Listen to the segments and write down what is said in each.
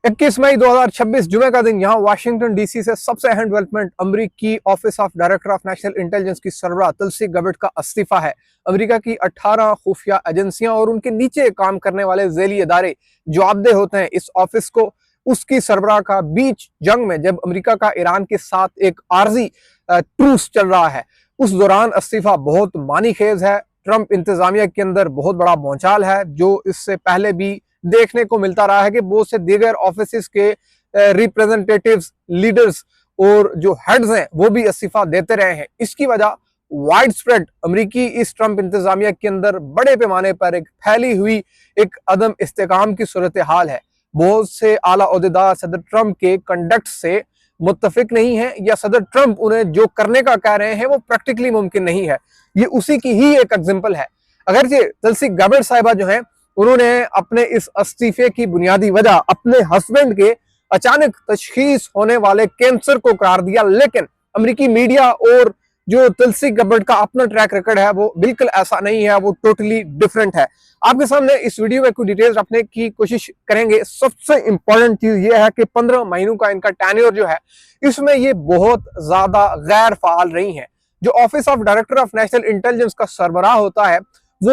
21 मई 2026 जुमे का दिन यहाँ वाशिंगटन डीसी से सबसे अहम डेवलपमेंट अमेरिकी office of director of national intelligence की सरबराह तुलसी गबर्ट का इस्तीफा है। अमेरिका की 18 खुफिया एजेंसियां और उनके नीचे काम करने वाले झेली इदारे जवाबदेह होते हैं इस ऑफिस को। उसकी सरबराह का बीच जंग में जब अमेरिका का ईरान के साथ एक आर्जी ट्रूस चल रहा है, उस दौरान इस्तीफा बहुत मानीखेज है। ट्रंप इंतजामिया के अंदर बहुत बड़ा भौचाल है, जो इससे पहले भी देखने को मिलता रहा है कि बहुत से दीगर ऑफिस के रिप्रेजेंटेटिव्स, लीडर्स और जो हेड्स हैं वो भी इस्तीफा देते रहे हैं। इसकी वजह वाइड स्प्रेड अमरीकी इस ट्रंप इंतजामिया के अंदर बड़े पैमाने पर एक फैली हुई एक अदम इस्तेकाम की सूरत हाल है। बहुत से आला ओहदेदार सदर ट्रंप के कंडक्ट से मुत्तफिक नहीं है, या सदर ट्रंप उन्हें जो करने का कह रहे हैं वो प्रैक्टिकली मुमकिन नहीं है। ये उसी की ही एक एग्जाम्पल है। अगर ये तुलसी गबर्ट साहिबा जो है, उन्होंने अपने इस इस्तीफे की बुनियादी वजह अपने हस्बैंड के अचानक तशखीस होने वाले कैंसर को करार दिया, लेकिन अमेरिकी मीडिया और जो तुलसी गबर्ट का अपना ट्रैक रिकॉर्ड है वो बिल्कुल ऐसा नहीं है, वो टोटली डिफरेंट है। आपके सामने इस वीडियो में कुछ डिटेल्स रखने की कोशिश करेंगे। सबसे इंपॉर्टेंट चीज ये है कि 15 महीनों का इनका टेन्योर जो है, इसमें ये बहुत ज्यादा गैर फाल रही हैं। जो office of director of national intelligence का सरबराह होता है, वो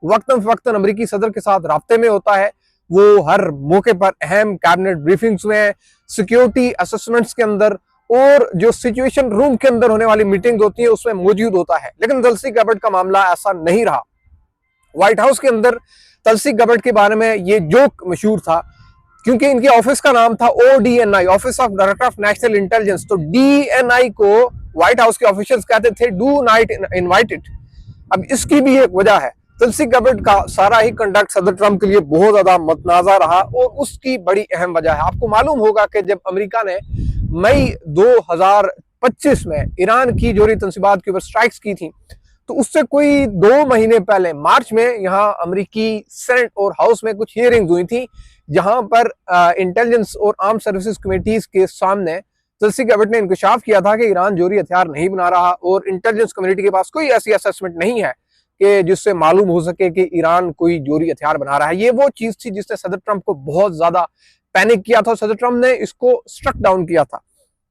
वक्तन फवक्तन अमेरिकी सदर के साथ राब्ते में होता है। वो हर मौके पर अहम कैबिनेट ब्रीफिंग्स में, सिक्योरिटी असेसमेंट्स के अंदर और जो सिचुएशन रूम के अंदर होने वाली मीटिंग्स होती है उसमें मौजूद होता है। लेकिन तुलसी गबर्ट का मामला ऐसा नहीं रहा। व्हाइट हाउस के अंदर तुलसी गबर्ट के बारे में ये जोक मशहूर था, क्योंकि इनके ऑफिस का नाम था ODNI, office of director of national intelligence. तो DNI को व्हाइट हाउस के ऑफिशियल्स कहते थे डू नाइट इनवाइटेड। अब इसकी भी एक वजह है, तुलसी गबर्ट का सारा ही कंडक्ट सदर ट्रंप के लिए बहुत ज्यादा मतनाजा रहा, और उसकी बड़ी अहम वजह है। आपको मालूम होगा कि जब अमेरिका ने मई 2025 में ईरान की जोहरी तंसीबात के ऊपर स्ट्राइक्स की थी, तो उससे कोई 2 महीने पहले मार्च में यहाँ अमेरिकी सेनेट और हाउस में कुछ हियरिंग्स हुई थी, जहां पर इंटेलिजेंस और आर्म सर्विसेज कमेटीज के सामने तुलसी गबर्ट ने इंकशाफ किया था कि ईरान जोहरी हथियार नहीं बना रहा, और इंटेलिजेंस कम्युनिटी के पास कोई ऐसी असेसमेंट नहीं है कि जिससे मालूम हो सके कि ईरान कोई जोहरी हथियार बना रहा है। ये वो चीज थी जिसने सदर ट्रंप को बहुत ज्यादा पैनिक किया था। सदर ट्रंप ने इसको स्ट्रक डाउन किया था।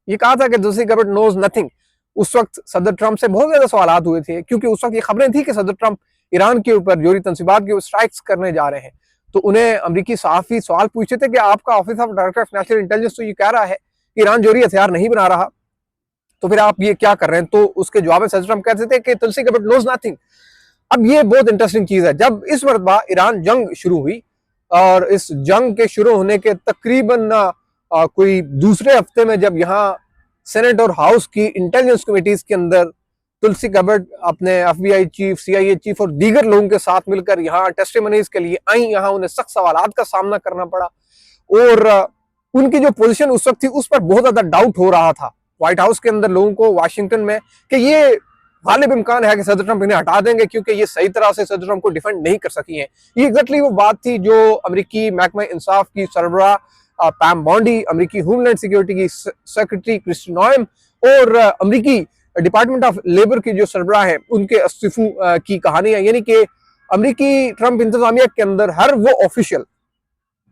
ये कहा था कि तुलसी गबर्ट नोज नथिंग। उस वक्त सदर ट्रंप से बहुत ज्यादा सवाल हुए थे, क्योंकि उस वक्त ये खबरें थी कि सदर ट्रंप ईरान के ऊपर जोहरी तंसीबात के ऊपर स्ट्राइक्स करने जा रहे हैं। तो उन्हें अमेरिकी सहाफी सवाल पूछते थे कि आपका office of director of national intelligence तो ये कह रहा है कि ईरान जोहरी हथियार नहीं बना रहा, तो फिर आप ये क्या कर रहे हैं? तो उसके जवाब में सदर ट्रंप कहते थे कि तुलसी गबर्ट नोज नथिंग। अब ये बहुत इंटरेस्टिंग चीज है, जब इस मरतबा ईरान जंग शुरू हुई, और इस जंग के शुरू होने के तकरीबन कोई दूसरे हफ्ते में जब यहाँ सेनेट और हाउस की इंटेलिजेंस कमेटीज के अंदर तुलसी गबर्ट अपने FBI चीफ, CIA चीफ और दीगर लोगों के साथ मिलकर यहाँ टेस्टिमनीज के लिए आई, यहाँ उन्हें सख्त सवालात का सामना करना पड़ा, और उनकी जो पोजीशन उस वक्त थी उस पर बहुत ज्यादा डाउट हो रहा था व्हाइट हाउस के अंदर लोगों को, वाशिंगटन में, कि ये गालिब इम्कान है कि सदर ट्रंप इन्हें हटा देंगे, क्योंकि ये सही तरह से सदर ट्रंप को डिफेंड नहीं कर सकी है। ये एग्जैक्टली वो बात थी जो अमेरिकी महकमा इंसाफ की सरबराह पैम बॉन्डी, अमेरिकी होमलैंड सिक्योरिटी की सेक्रेटरी क्रिस्टी नोएम और अमेरिकी डिपार्टमेंट ऑफ लेबर की जो सरबराह है उनके इस्तीफों की कहानी है। यानी कि अमेरिकी ट्रंप इंतजामिया के अंदर हर वो ऑफिशियल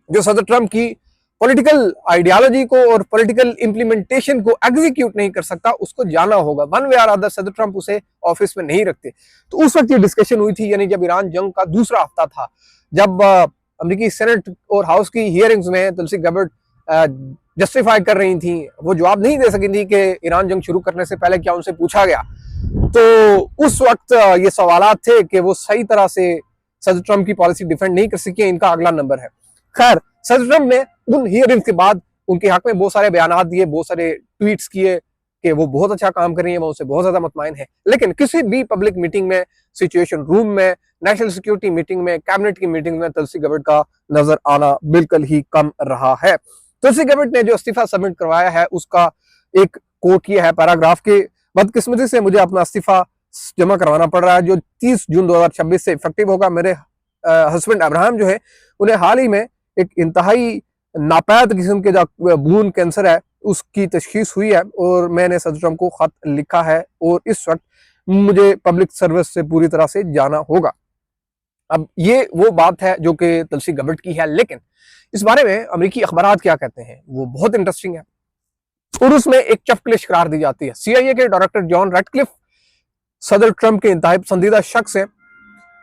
जो सदर ट्रंप की पॉलिटिकल आइडियोलॉजी को और पॉलिटिकल इंप्लीमेंटेशन को एग्जीक्यूट नहीं कर सकता, उसको जाना होगा। वन वे और अदर सदर ट्रंप उसे ऑफिस में नहीं रखते। तो उस वक्त ये डिस्कशन हुई थी, यानी जब ईरान जंग का दूसरा हफ्ता था, जब अमेरिकी सेनेट और हाउस की हियरिंग्स में तुलसी गबर्ट जस्टिफाई कर रही थी, वो जवाब नहीं दे सकी थी कि ईरान जंग शुरू करने से पहले क्या उनसे पूछा गया। तो उस वक्त ये सवालात थे कि वो सही तरह से सदर ट्रंप की पॉलिसी डिफेंड नहीं कर सके, इनका अगला नंबर है। खैर, सदर ट्रंप ने उन हियरिंग्स के बाद उनके हक में बहुत सारे बयान दिए, बहुत सारे ट्वीट्स किए कि वो बहुत अच्छा काम कर रही है, वो उनसे बहुत ज्यादा मुतमईन है। लेकिन किसी भी पब्लिक मीटिंग में, सिचुएशन रूम में, नेशनल सिक्योरिटी मीटिंग में, कैबिनेट की मीटिंग में तुलसी गबर्ट का नजर आना बिल्कुल ही कम रहा है। तुलसी गबर्ट ने जो इस्तीफा सबमिट करवाया है उसका एक कोट ये है पैराग्राफ के, बदकिस्मती से मुझे अपना इस्तीफा जमा करवाना पड़ रहा है जो 30 जून 2026 से इफेक्टिव होगा। मेरे हस्बैंड अब्राहम जो है, उन्हें हाल ही में एक इंतहाई नापैद किस्म के जो बून कैंसर है उसकी तशखीस हुई है, और मैंने सदर ट्रंप को खत लिखा है, और इस वक्त मुझे पब्लिक सर्विस से पूरी तरह से जाना होगा। अब ये वो बात है जो कि तुलसी गबर्ट की है, लेकिन इस बारे में अमेरिकी अखबार क्या कहते हैं वो बहुत इंटरेस्टिंग है और उसमें एक चपकलिश करार दी जाती है। CIA के डायरेक्टर जॉन रेडक्लिफ सदर ट्रंप के इंतहाई पसंदीदा शख्स हैं,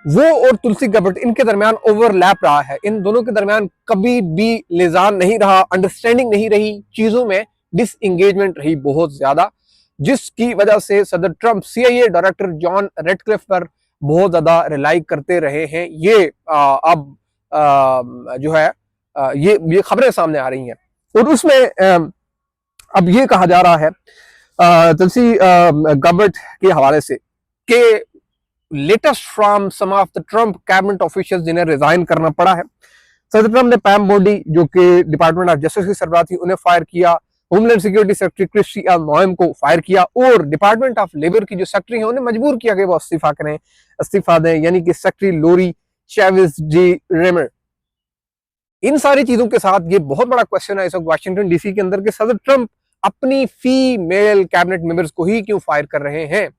वो और तुलसी गबर्ट इनके दरमियान ओवरलैप रहा है। इन दोनों के दरमियान कभी भी लिजान नहीं रहा, अंडरस्टैंडिंग नहीं रही, चीजों में डिसएंगेजमेंट रही बहुत ज्यादा, जिसकी वजह से सदर Trump CIA director John Ratcliffe पर बहुत ज्यादा रिलाई करते रहे हैं। ये अब जो है ये खबरें सामने आ रही हैं और उसमें अब ये कहा जा रहा है तुलसी गबर्ट के हवाले से कि latest from some of the Trump cabinet officials जिन्हें रिजाइन करना पड़ा है। सदर ट्रंप ने पैम बोडी जो कि डिपार्टमेंट ऑफ जस्टिस की सरबराह थी उन्हें फायर किया, homeland security secretary Kristi L Noem को फायर किया और डिपार्टमेंट ऑफ लेबर की जो सेक्रेटरी है उन्हें मजबूर किया कि वो इस्तीफा दें, यानी कि सेक्रेटरी लोरी चेविस जी रेमर। इन सारी चीजों के साथ ये बहुत बड़ा क्वेश्चन है इस वक्त वाशिंगटन DC के अंदर कि सदर ट्रंप अपनी फीमेल कैबिनेट मेंबर्स को ही क्यों फायर कर रहे हैं।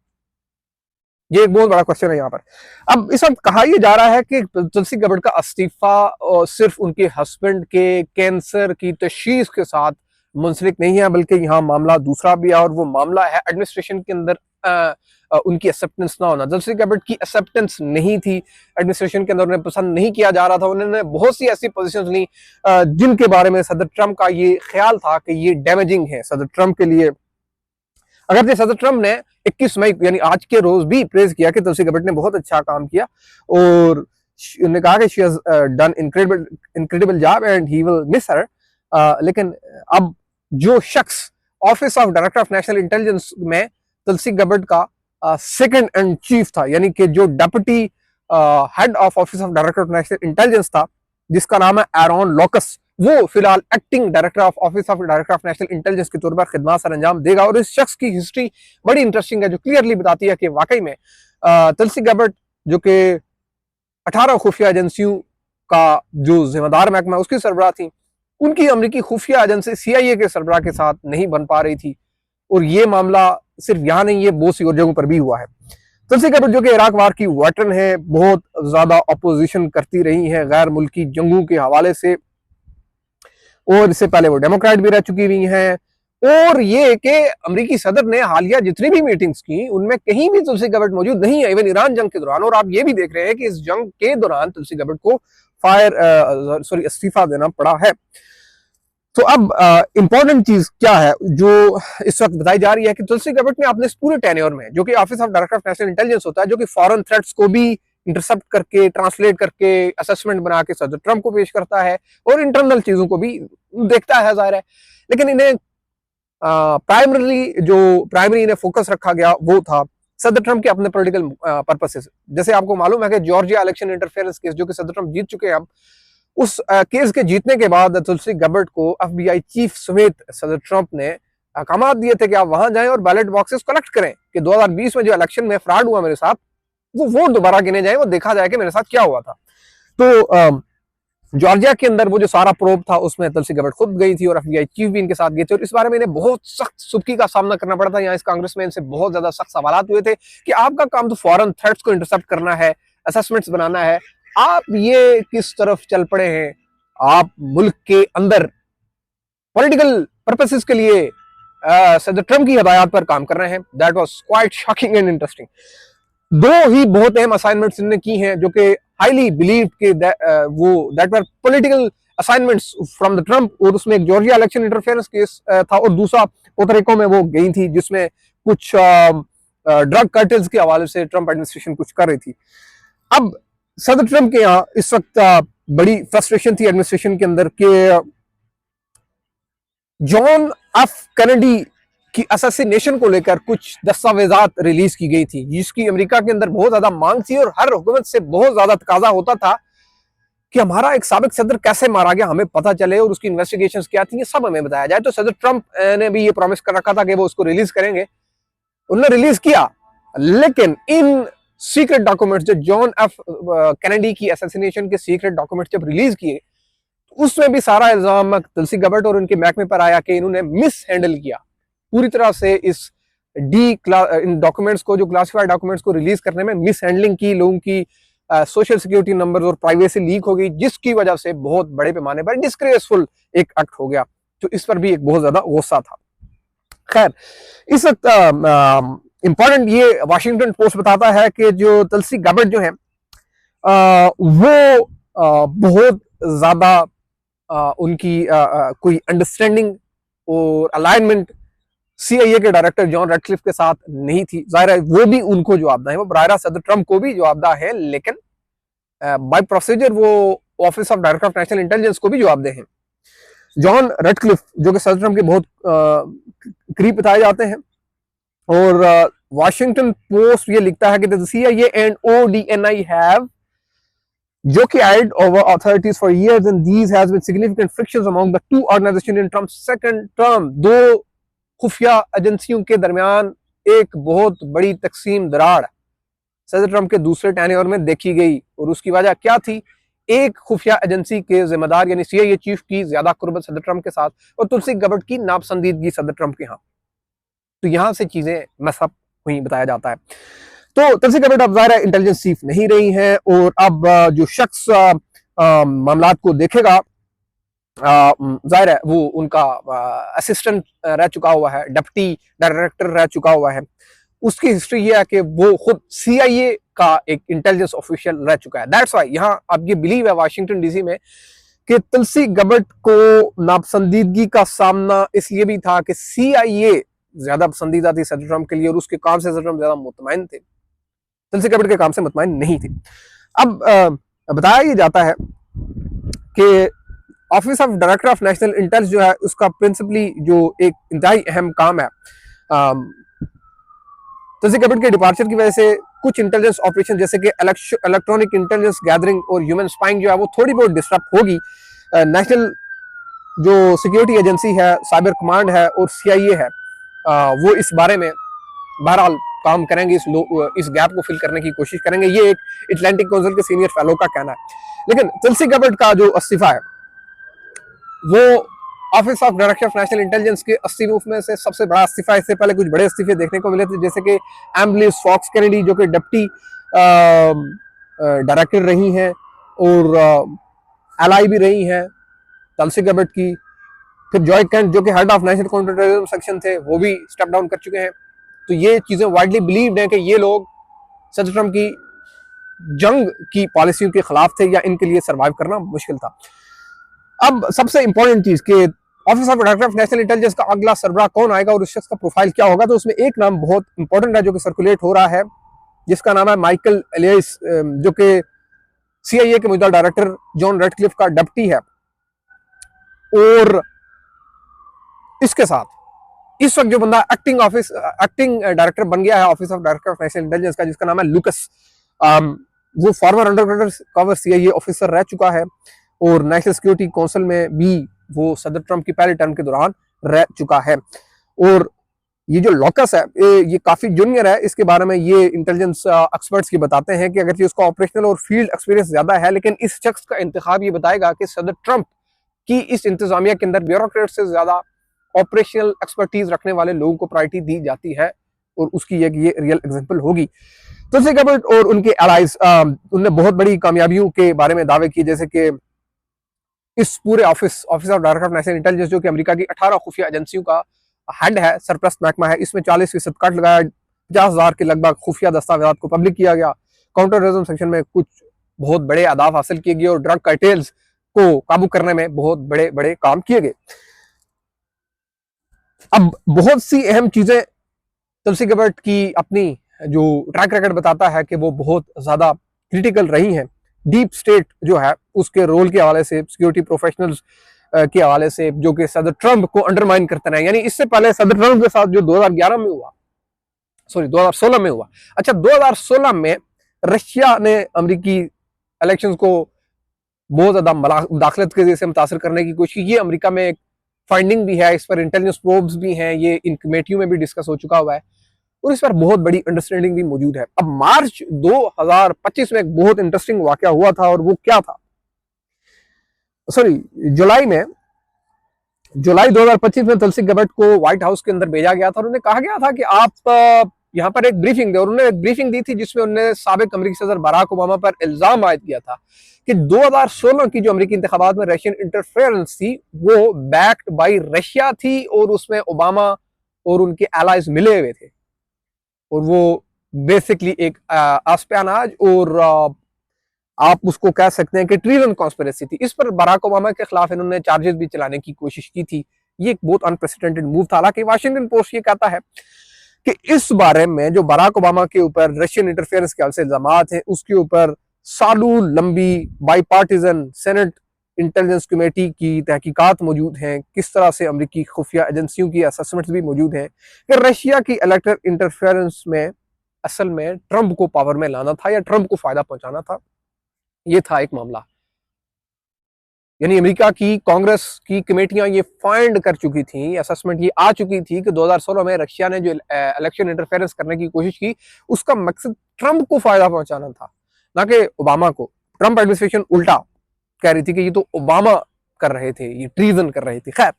ये एक बहुत बड़ा क्वेश्चन है यहाँ पर। अब इस वक्त कहा यह जा रहा है कि तुलसी गबर्ट का इस्तीफा सिर्फ उनके हस्बैंड के कैंसर की तशखीस के साथ मुंसलिक नहीं है, बल्कि यहाँ मामला दूसरा भी है और वो मामला है एडमिनिस्ट्रेशन के अंदर उनकी एक्सेप्टेंस ना होना। तुलसी गबर्ट की एक्सेप्टेंस नहीं थी एडमिनिस्ट्रेशन के अंदर, उन्हें पसंद नहीं किया जा रहा था। उन्होंने बहुत सी ऐसी पोजीशंस ली जिनके बारे में सदर ट्रंप का ये ख्याल था कि ये डैमेजिंग है सदर ट्रंप के लिए। अगर सदर ट्रंप ने 21 मई यानी आज के रोज भी प्रेज किया कि तुलसी गबर्ट ने बहुत अच्छा काम किया और उन्होंने कहा कि she has done incredible job and he will miss her, लेकिन अब जो शख्स office of director of national intelligence में तुलसी गबर्ट का सेकंड एंड चीफ था, यानी कि जो deputy head of office of director of national intelligence था जिसका नाम है एरॉन लॉकस, वो फिलहाल acting director of office of director of national intelligence के तौर पर खिदमत सर अंजाम देगा। और इस शख्स की हिस्ट्री बड़ी इंटरेस्टिंग है जो क्लियरली बताती है कि वाकई में तुलसी गबर्ट जो कि 18 खुफिया एजेंसियों का जो जिम्मेदार महकमा उसकी सरबराह थी, उनकी अमेरिकी खुफिया एजेंसी CIA के सरबराह के साथ नहीं बन पा रही थी। और ये मामला सिर्फ यहाँ नहीं, ये बहुत सी और जगहों पर भी हुआ है। तुलसी गबर्ट जो कि इराक वार की वेटरन है, बहुत ज्यादा अपोजिशन करती रही है गैर मुल्की जंगों के हवाले से, और इससे पहले वो डेमोक्रेट भी रह चुकी हुई हैं। और ये कि अमेरिकी सदर ने हालिया जितनी भी मीटिंग्स की उनमें कहीं भी तुलसी गबर्ट मौजूद नहीं है, इवन ईरान जंग के दौरान। और आप ये भी देख रहे हैं कि इस जंग के दौरान तुलसी गबर्ट को इस्तीफा देना पड़ा है। तो अब इंपॉर्टेंट चीज क्या है जो इस वक्त बताई जा रही है कि तुलसी गबर्ट ने अपने पूरे टेन्योर में, जो कि office of director of national intelligence होता है, जो कि फॉरेन थ्रेट्स को भी इंटरसेप्ट करके ट्रांसलेट करके असेसमेंट बना के सदर ट्रंप को पेश करता है और इंटरनल चीजों को भी देखता है जाहिर है, लेकिन इन्हें प्राइमरी इन्हें फोकस रखा गया वो था सदर ट्रंप के अपने पॉलिटिकल पर्पसेस। जैसे आपको मालूम है कि जॉर्जिया इलेक्शन इंटरफेरेंस केस जो कि सदर ट्रंप जीत चुके हैं, अब उस केस के जीतने के बाद तुलसी गबर्ट को FBI चीफ समेत सदर ट्रंप ने अहकाम दिए थे कि आप वहां जाएं और बैलेट बॉक्सेस कलेक्ट करें कि 2020 में जो इलेक्शन में फ्रॉड हुआ मेरे साथ, वो वोट दोबारा गिने जाए, वो देखा जाए कि मेरे साथ क्या हुआ था। तो जॉर्जिया के अंदर वो जो सारा प्रोब था उसमें तुलसी गबर्ट खुद गई थी और FBI चीफ भी इनके साथ गए थे और इस बारे में इन्हें बहुत सख्त सुबकी का सामना करना पड़ा था। यहाँ इस कांग्रेस में इनसे बहुत ज्यादा सख्त सवाल हुए थे कि आपका काम तो फॉरेन थ्रेट्स को इंटरसेप्ट करना है, असेसमेंट्स बनाना है, आप ये किस तरफ चल पड़े हैं, आप मुल्क के अंदर पॉलिटिकल पर्पसेस के लिए सदर ट्रंप की हिदायत पर काम कर रहे हैं। That was quite shocking and interesting. दो ही बहुत अहम असाइनमेंट्स इन्होंने की हैं जो कि हाईली बिलीव्ड के वो that were political assignments from the Trump, और उसमें एक जॉर्जिया इलेक्शन इंटरफेरेंस केस था और दूसरा पोर्टोरिको में वो गई थी जिसमें कुछ ड्रग कार्टेल्स के हवाले से ट्रंप एडमिनिस्ट्रेशन कुछ कर रही थी। अब सदर ट्रंप के यहाँ इस वक्त बड़ी फ्रस्ट्रेशन थी एडमिनिस्ट्रेशन के अंदर कि जॉन एफ कैनेडी की असैसिनेशन को लेकर कुछ दस्तावेजात रिलीज की गई थी जिसकी अमेरिका के अंदर बहुत ज्यादा मांग थी और हर हुकूमत से बहुत ज्यादा तकाजा होता था कि हमारा एक साबिक सदर कैसे मारा गया, हमें पता चले और उसकी इन्वेस्टिगेशंस क्या थी, ये सब हमें बताया जाए। तो सदर ट्रंप ने भी ये प्रॉमिस कर रखा था कि वो उसको रिलीज करेंगे, उन्होंने रिलीज किया, लेकिन इन सीक्रेट डॉक्यूमेंट्स जो जॉन एफ कैनेडी की असैसिनेशन के सीक्रेट डॉक्यूमेंट्स जब रिलीज किए उसमें भी सारा इल्जाम तुलसी गबर्ट और उनके महकमे पर आया कि इन्होंने मिस हैंडल किया पूरी तरह से इस इन डॉक्यूमेंट्स को, जो क्लासिफाइड डॉक्यूमेंट्स को रिलीज करने में मिस हैंडलिंग की, लोगों की सोशल सिक्योरिटी नंबर्स और प्राइवेसी लीक हो गई, जिसकी वजह से बहुत बड़े पैमाने पर डिस्ग्रेसफुल एक एक्ट हो गया। तो इस पर भी एक बहुत ज्यादा गुस्सा था। खैर, इस वक्त इंपॉर्टेंट ये वाशिंगटन पोस्ट बताता है कि जो तुलसी गैबर्ट जो है वो बहुत ज्यादा उनकी कोई अंडरस्टैंडिंग और अलाइनमेंट सीआईए के डायरेक्टर जॉन रेडक्लिफ के साथ नहीं थी। जाहिर है वो भी उनको जवाबदेह है, वो बराह रास्त सदर ट्रंप को भी जवाबदेह है, लेकिन बाय प्रोसीजर वो office of director of national intelligence को भी जवाबदेह है। जॉन रेडक्लिफ जो कि सदर ट्रंप के बहुत करीब बताए जाते हैं, और वाशिंगटन पोस्ट ये लिखता है कि the CIA and ODNI have jockeyed over authorities for years, and these has been significant frictions among the two organizations in Trump's second term. दो खुफिया एजेंसियों के दरमियान एक बहुत बड़ी तकसीम दरार सदर ट्रंप के दूसरे टेन्योर में देखी गई, और उसकी वजह क्या थी? एक खुफिया एजेंसी के जिम्मेदार यानी सीआईए चीफ की ज्यादा कुर्बत सदर ट्रंप के साथ, और तुलसी गैबर्ट की नापसंदीदगी सदर ट्रंप के यहाँ। तो यहां से चीजें मसअप हुई बताया जाता है। तो तुलसी गैबर्ट अब ज़ाहिर है इंटेलिजेंस चीफ नहीं रही है, और अब जो शख्स मामलात को देखेगा जाहिर है वो उनका असिस्टेंट रह चुका हुआ है, डिप्टी डायरेक्टर रह चुका हुआ है। उसकी हिस्ट्री ये है कि वो खुद सीआईए का एक इंटेलिजेंस ऑफिशियल रह चुका है। दैट्स व्हाई यहाँ अब ये बिलीव है वाशिंगटन डीसी में कि तुलसी गैबर्ट को नापसंदीदगी का सामना इसलिए भी था कि सीआईए ज्यादा पसंदीदा थी सदर ट्रंप के लिए, और उसके काम से सदर ट्रंप ज्यादा मुतमईन थे, तुलसी गैबर्ट के काम से मुतमईन नहीं थे। अब बताया ये जाता है कि office of director of national intelligence जो है उसका प्रिंसिपली जो एक इंतहाई अहम काम है, तुलसी गैबर्ट के डिपार्चर की वजह से कुछ इंटेलिजेंस ऑपरेशन जैसे कि इलेक्ट्रॉनिक इंटेलिजेंस गैदरिंग और ह्यूमन स्पाइंग जो है वो थोड़ी बहुत डिस्टर्ब होगी। नेशनल जो सिक्योरिटी एजेंसी है, साइबर कमांड है और सीआईए है, वो इस बारे में बहरहाल काम करेंगे, इस गैप को फिल करने की कोशिश करेंगे। ये एक अटलांटिक काउंसिल के सीनियर फेलो का कहना है। लेकिन तुलसी गैबर्ट का जो इस्तीफा है वो office of director of national intelligence के इस्तीफों में से सबसे बड़ा इस्तीफा। इससे पहले कुछ बड़े इस्तीफे देखने को मिले थे, जैसे कि एम्बलिस फॉक्स कैनेडी जो कि डिप्टी डायरेक्टर रही हैं और एलआई भी रही हैं तुलसी गैबर्ट की। फिर जॉय कैंट जो कि head of national counter terrorism section थे, वो भी स्टेप डाउन कर चुके हैं। तो ये चीजें वाइडली बिलीव्ड हैं कि ये लोग सदर ट्रंप की जंग की पॉलिसियों के खिलाफ थे या इनके लिए सर्वाइव करना मुश्किल था। अब सबसे इंपॉर्टेंट चीज कि office of director of national intelligence का अगला सरबराह कौन आएगा और उस शख्स का प्रोफाइल क्या होगा, तो उसमें एक नाम बहुत इंपॉर्टेंट है जो कि सर्कुलेट हो रहा है, जिसका नाम है माइकल एलियस, जो कि सीआईए के मौजूदा डायरेक्टर जॉन रेडक्लिफ का डिप्टी है। और इसके साथ इस वक्त जो बंदा एक्टिंग डायरेक्टर बन गया है office of director of national intelligence का, जिसका नाम है लुकस, वो farmer under cover CIA officer रह चुका है और नेशनल सिक्योरिटी काउंसिल में भी वो सदर ट्रंप की पहले टर्म के दौरान रह चुका है। और ये जो लॉकस है ये काफी जूनियर है। इसके बारे में ये इंटेलिजेंस एक्सपर्ट्स की बताते हैं कि अगर उसका ऑपरेशनल और फील्ड एक्सपीरियंस ज्यादा है, लेकिन इस शख्स का इंतखाब ये बताएगा कि सदर ट्रंप की इस इंतजामिया के अंदर ब्यूरोक्रेट से ज्यादा ऑपरेशनल एक्सपर्टीज रखने वाले लोगों को प्रायोरिटी दी जाती है, और उसकी एक ये रियल एग्जांपल होगी। तुलसी गैबर्ट और उनके एलाइज उनने बहुत बड़ी कामयाबियों के बारे में दावे किए, जैसे कि इस पूरे office of director of national intelligence जो कि अमेरिका की 18 खुफिया एजेंसियों का हेड है, सरप्रस्त महकमा है, इसमें 40% कट लगाया, 50,000 के लगभग खुफिया दस्तावेजात को पब्लिक किया गया, काउंटर टेररिज्म सेक्शन में कुछ बहुत बड़े अहदाफ हासिल किए गए और ड्रग कार्टेल्स को काबू करने में बहुत बड़े बड़े काम किए गए। अब बहुत सी अहम चीजें तुलसी गैबर्ट की अपनी जो ट्रैक रिकॉर्ड बताता है कि वो बहुत ज्यादा क्रिटिकल रही हैं डीप स्टेट जो है उसके रोल के हवाले से, सिक्योरिटी प्रोफेशनल्स के हवाले से, जो कि सदर ट्रंप को अंडरमाइन करते रहे। यानी इससे पहले सदर ट्रंप के साथ जो 2011 में हुआ, सॉरी 2016 में हुआ, अच्छा 2016 में रशिया ने अमेरिकी इलेक्शंस को बहुत ज्यादा मुदाखलत के जैसे मुतासर करने की कोशिश की। ये अमेरिका में एक फाइंडिंग भी है, इस पर इंटेलिजेंस प्रोब्स भी हैं, ये इन कमेटियों में भी डिस्कस हो चुका हुआ है और इस पर बहुत बड़ी अंडरस्टैंडिंग भी मौजूद है। अब मार्च 2025 में एक बहुत इंटरेस्टिंग वाकया हुआ था, और वो क्या था, सॉरी जुलाई 2025 में तुलसी गैबर्ट को व्हाइट हाउस के अंदर भेजा गया था और उन्हें कहा गया था कि आप यहाँ पर एक ब्रीफिंग दी और उन्होंने एक ब्रीफिंग दी थी जिसमें उन्होंने साबिक अमेरिकी सदर बराक ओबामा पर इल्जाम आयद किया था कि 2016 की जो अमेरिकी इंतखाबात में रशियन इंटरफेरेंस थी वो बैक्ड बाई रशिया थी और उसमें ओबामा और उनके एलाइज मिले हुए थे और वो बेसिकली एक आस्पियानाज और आप उसको कह सकते हैं कि ट्रीजन कॉन्स्पिरेसी थी। इस पर बराक ओबामा के खिलाफ इन्होंने चार्जेस भी चलाने की कोशिश की थी। ये एक बहुत अनप्रेसिडेंटेड मूव था। हालांकि वाशिंगटन पोस्ट ये कहता है कि इस बारे में जो बराक ओबामा के ऊपर रशियन इंटरफेरेंस के से इल्जाम हैं उसके ऊपर सालों लंबी बाईपार्टिजन सेनेट इंटेलिजेंस कमेटी की तहकीकात मौजूद हैं, किस तरह से अमेरिकी खुफिया एजेंसियों की असेसमेंट्स भी मौजूद हैं कि रशिया की इलेक्टोरल इंटरफेरेंस में असल में ट्रंप को पावर में लाना था या ट्रंप को फायदा पहुंचाना था। ये था एक मामला, यानी अमेरिका की कांग्रेस की कमेटियां ये फाइंड कर चुकी थी, असेसमेंट ये आ चुकी थी कि 2016 में रशिया ने जो इलेक्शन इंटरफेरेंस करने की कोशिश की उसका मकसद ट्रंप को फायदा पहुंचाना था, ना कि ओबामा को। ट्रंप एडमिनिस्ट्रेशन उल्टा कह रही थी कि ये तो ओबामा कर रहे थे, ये ट्रीजन कर रहे थे। खैर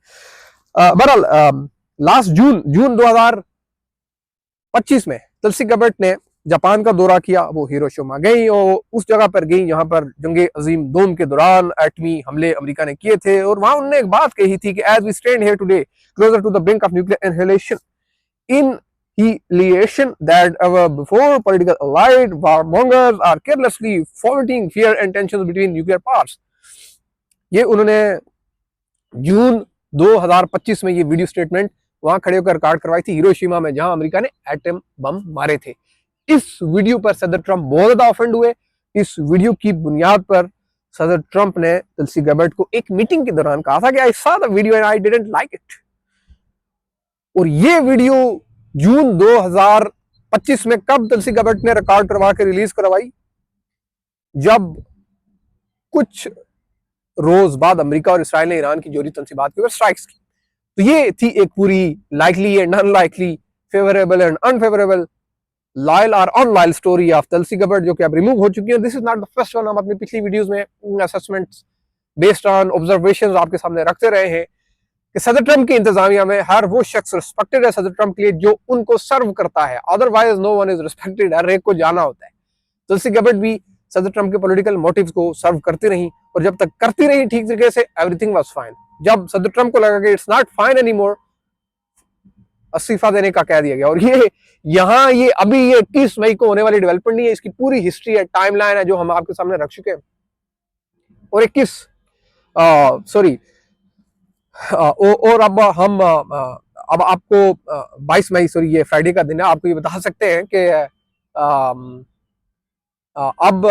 बहरहाल लास्ट जून 2025 में तुलसी गबर्ट ने जापान का दौरा किया। वो हिरोशिमा गई और उस जगह पर गई जहां पर जंगे अजीम दोम के दौरान एटमी हमले अमेरिका ने किए थे और वहां उन्होंने एक बात कही थी कि as we stand here today closer to the brink of nuclear annihilation annihilation that our before political allied warmongers are carelessly forwarding fear and tensions between nuclear powers। ये उन्होंने जून 2025 में ये वीडियो स्टेटमेंट वहां खड़े होकर रिकॉर्ड करवाई थी Hiroshima में, जहां अमेरिका ने एटम बम मारे थे। इस वीडियो पर सदर ट्रंप बहुत ज्यादा ऑफेंड हुए। इस वीडियो की बुनियाद पर सदर ट्रंप ने तुलसी गबर्ट को एक मीटिंग के दौरान कहा था कि I saw the video and I didn't like it. और ये वीडियो जून 2025 में कब तुलसी गबर्ट ने रिकॉर्ड करवा के रिलीज करवाई, जब कुछ रोज बाद अमेरिका और इसराइल ने ईरान की जोरी तंसीबात के ऊपर स्ट्राइक्स की। तो ये थी एक पूरी likely and unlikely, favourable and unfavourable, loyal और अनलॉयल स्टोरी ऑफ तुलसी गबर्ट, जो कि अब रिमूव हो चुकी है। This is not the first one. हम अपनी पिछली वीडियोस में असेसमेंट्स बेस्ड ऑन ऑब्जर्वेशंस आपके सामने रखते रहे हैं कि सदर ट्रंप की इंतजामिया में हर वो शख्स रिस्पेक्टेड है सदर ट्रंप के लिए जो उनको सर्व करता है, otherwise no one is respected. हर एक को जाना होता है। तुलसी गबर्ट भी सदर ट्रंप के पॉलिटिकल मोटिव्स को सर्व करती रही और जब तक करती रही ठीक तरीके से एवरीथिंग वाज फाइन। जब सदर ट्रंप को लगा कि it's not fine any more, इस्तीफा देने का कह दिया गया। और ये यहाँ ये अभी ये 21 मई को होने वाली डेवलपमेंट नहीं है, इसकी पूरी हिस्ट्री है, टाइमलाइन है जो हम आपके सामने रख चुके हैं। और 21 सॉरी और अब हम अब आपको 22 मई सॉरी ये फ्राइडे का दिन है, आपको ये बता सकते हैं कि अब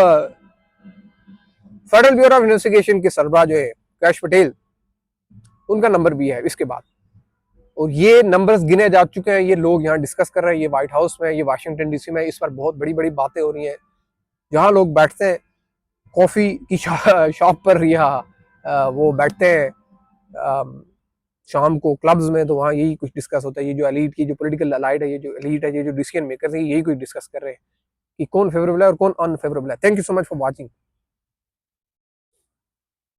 फेडरल ब्यूरो ऑफ इन्वेस्टिगेशन के सरबराह जो है कैश पटेल, उनका नंबर भी है इसके बाद। और ये नंबर्स गिने जा चुके हैं, ये लोग यहाँ डिस्कस कर रहे हैं, ये व्हाइट हाउस में, ये वाशिंगटन डीसी में, इस पर बहुत बड़ी बड़ी बातें हो रही हैं। जहाँ लोग बैठते हैं कॉफी की शॉप पर या वो बैठते हैं शाम को क्लब्स में, तो वहाँ यही कुछ डिस्कस होता है। ये जो एलीट की जो पॉलिटिकल अलाइड है, ये जो एलीट है, ये जो डिसीजन मेकर्स है, यही कुछ डिस्कस कर रहे हैं कि कौन फेवरेबल है और कौन अनफेवरेबल है। Thank you so much for watching.